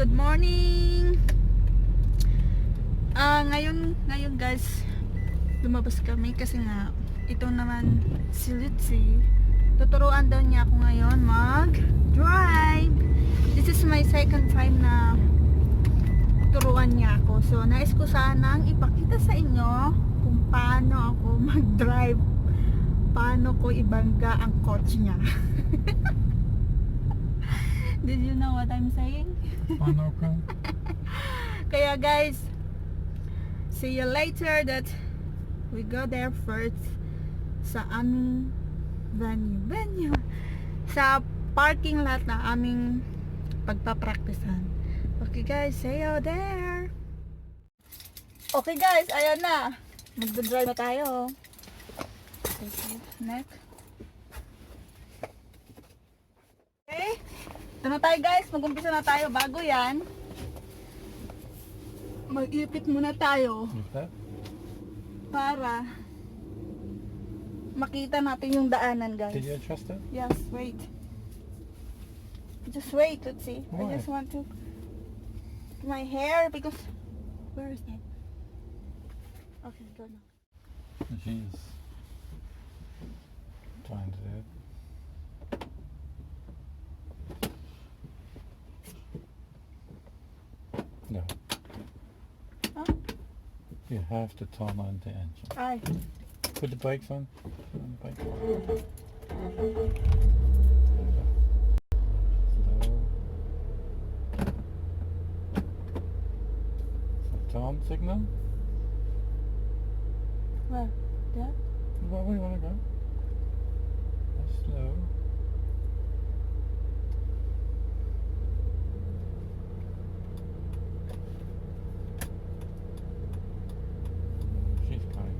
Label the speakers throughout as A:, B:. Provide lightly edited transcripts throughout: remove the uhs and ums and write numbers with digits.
A: good morning. Ngayon guys, lumabas kami kasi nga ito naman si Litzy. Tuturuan daw niya ako ngayon mag-drive. This is my second time na turuan niya ako. So, nais ko sanang ipakita sa inyo kung paano ako mag-drive. Paano ko ibangga ang kotse niya. Did you know what I'm saying?
B: Paano ka?
A: Kaya guys, see you later that we go there first sa aming venue sa parking lot na aming pagpapraktisan. Okay guys, see you there. Okay guys, ayan na, mag-drive na tayo. Okay, next. Okay, ito na tayo guys, mag-umpisa na tayo. Bago yan, mag-ipit muna tayo
B: Okay.
A: para makita natin yung daanan guys.
B: Did you adjust it?
A: Yes, wait. Just wait, let's see.
B: Why?
A: I just want to my hair because where is that? Okay, go now.
B: She's trying to do it. No.
A: Huh?
B: You have to turn on the engine.
A: Ay.
B: Put the brakes on. Put on the brakes. Slow. Turn signal.
A: Where? There?
B: Where do you want to go? Slow. She's coming.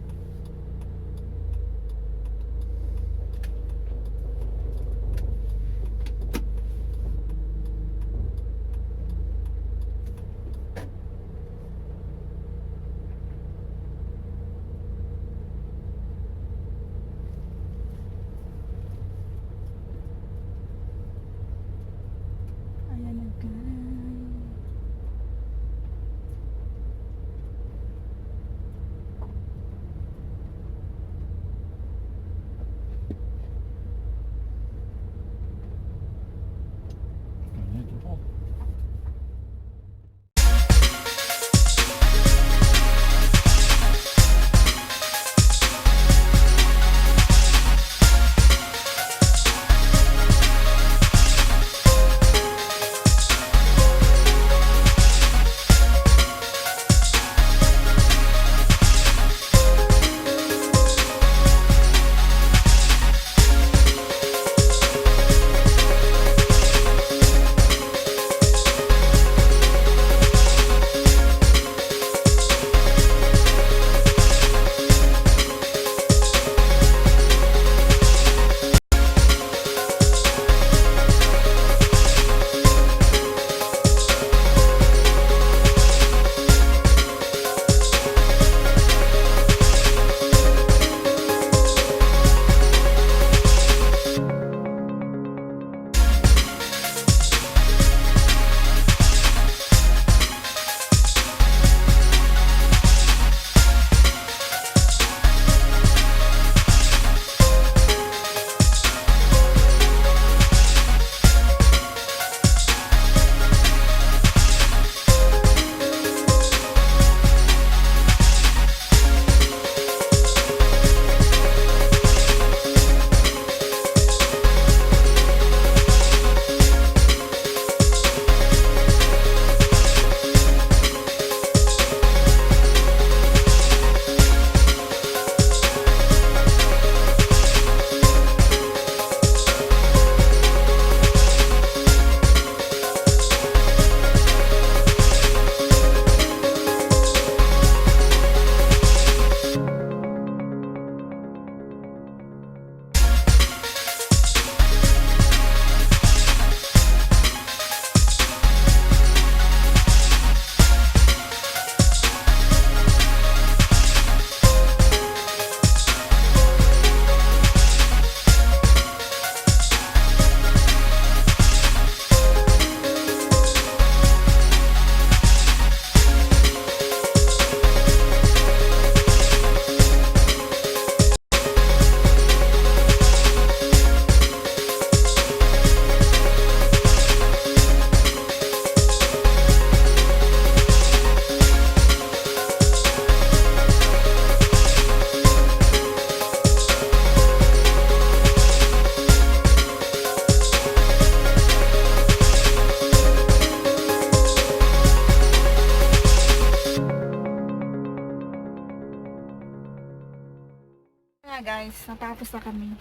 A: guys, natapos na kami.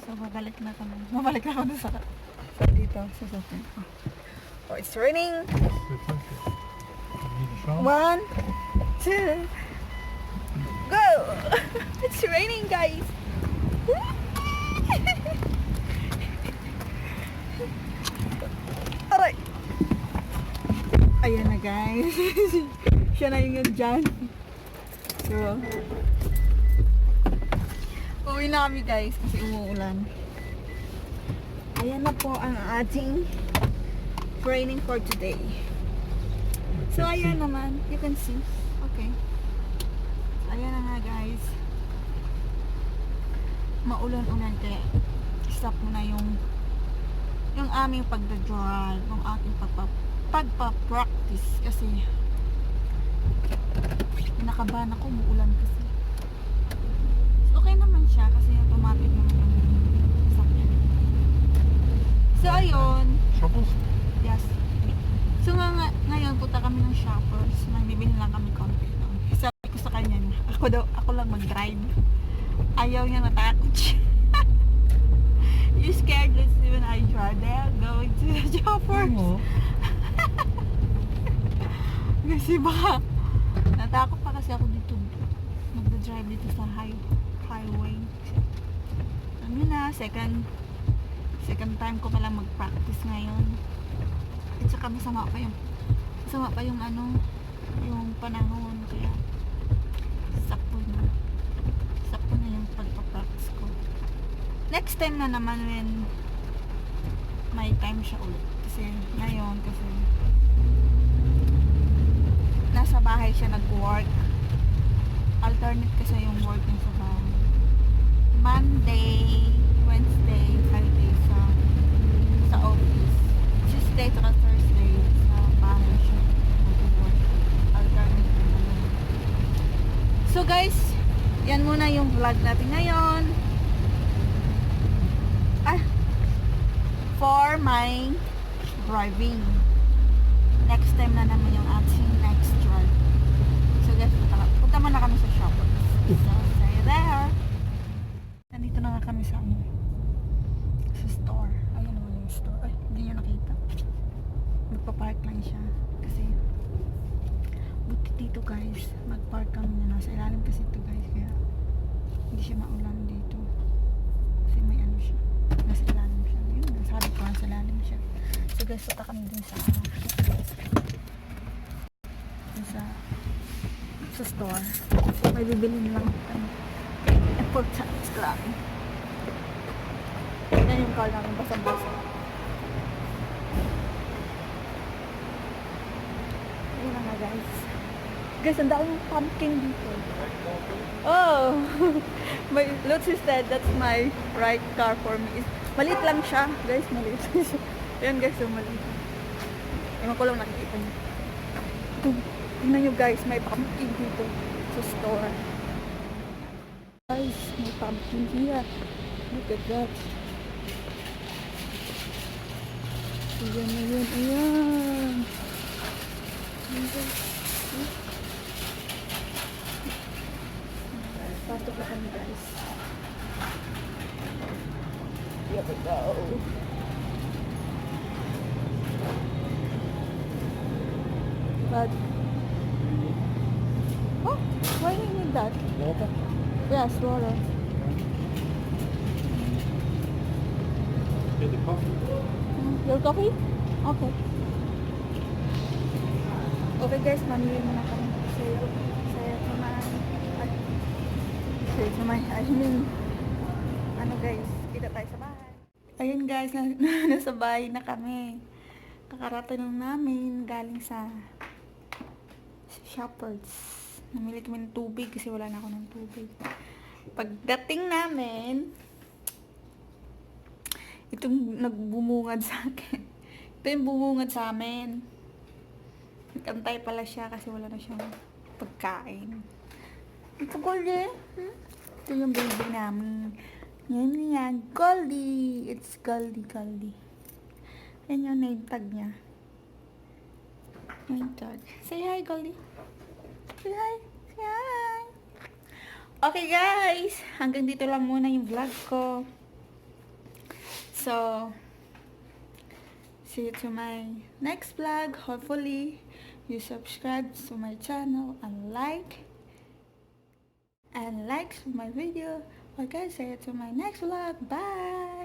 A: So, babalik na kami. Mabalik na ako dun sa dito, sa sasakyan ko. Oh, it's raining. One, two, go! It's raining, guys. Aray! Ayan na, guys. Siya na yung dyan. So, uwi na kami, guys, kasi umuulan. Ayan na po ang ating training for today. So, ayan naman. You can see. Okay. Ayan na nga, guys. Maulan-ulan kaya stop mo na yung aming pagdadrive, yung ating pagpa-practice kasi nakabahan ako, umuulan kasi. Okay naman siya kasi automatic naman yung sakyan. So, ayun.
B: Shoppers?
A: Yes. So, ngayon punta kami ng shoppers. Bibili lang kami konti lang. Sabi ko sa kanya, ako lang mag-drive. Ayaw niya, natakot siya. You scared, let's see when I drive there, going to the shoppers.
B: Oo.
A: Kasi baka, natakot pa kasi ako dito. Magda-drive dito sa highway. Ano na, second time ko palang mag-practice ngayon. At saka masama pa yung ano, yung panahon, kaya sakto na yung pagpa-practice ko. Next time na naman when may time siya ulit. Kasi ngayon, kasi nasa bahay siya nag-work. Alternate kasi yung work niya sa bahay. Monday, Wednesday, Friday sa office. Tuesday at Thursday sa bahay siya nag-work. Alternate naman. So guys, yan muna yung vlog natin ngayon. For my driving. Next time na naman yung ating next drive. So guys, punta muna kami sa shoppers. So, see you there. Nandito na nga kami sa store. Ayun naman yung store. Ay, hindi nyo nakita. Magpa-park lang siya. Kasi buti dito guys. Mag-park kami na nasa ilalim kasi ito guys. Kaya hindi siya maulan dito. Kasi may ano siya. Nasa ilalim siya. Yun, nasabi ko nasa ilalim siya. So guys, punta kami dun sa store. May bibilin lang importance lang. Yan yung car namin, basa-basa. Ayun na nga guys. Guys, ang daming pumpkin dito. Oh! My Lutz said that's my right car for me. Maliit lang siya. Guys, maliit lang siya. Ayan guys, so maliit. Ewan ko lang nakikita niyo. Tingnan nyo guys, may pumpkin dito sa store. Guys, may pumpkin here. Look at that. Ayan na yun, ayan. Ayan guys. Pasok na kami guys. Here we go. But oh, why do you need that?
B: Water?
A: Yes, water.
B: Get the coffee.
A: Your coffee? Okay. Okay guys, mamili muna kami. Saya naman. Saya naman. I mean, ano guys, kita tayo sa bahay. Ayun guys, nasa bahay na kami. Kakarating lang namin galing sa Shoppers. Namili kami ng tubig kasi wala na ako ng tubig. Pagdating namin, itong nagbumungad sa akin. Ito yung bumungad sa amin. Nagantay pala siya kasi wala na siyang pagkain. Ito Goldie. Ito yung baby namin. Yan. Goldie. It's Goldie. Yan yung name tag niya. Name tag. Say hi, Goldie. Say hi. Okay guys, hanggang dito lang muna yung vlog ko. So, see you to my next vlog. Hopefully, you subscribe to my channel and like my video. Okay, see you to my next vlog. Bye!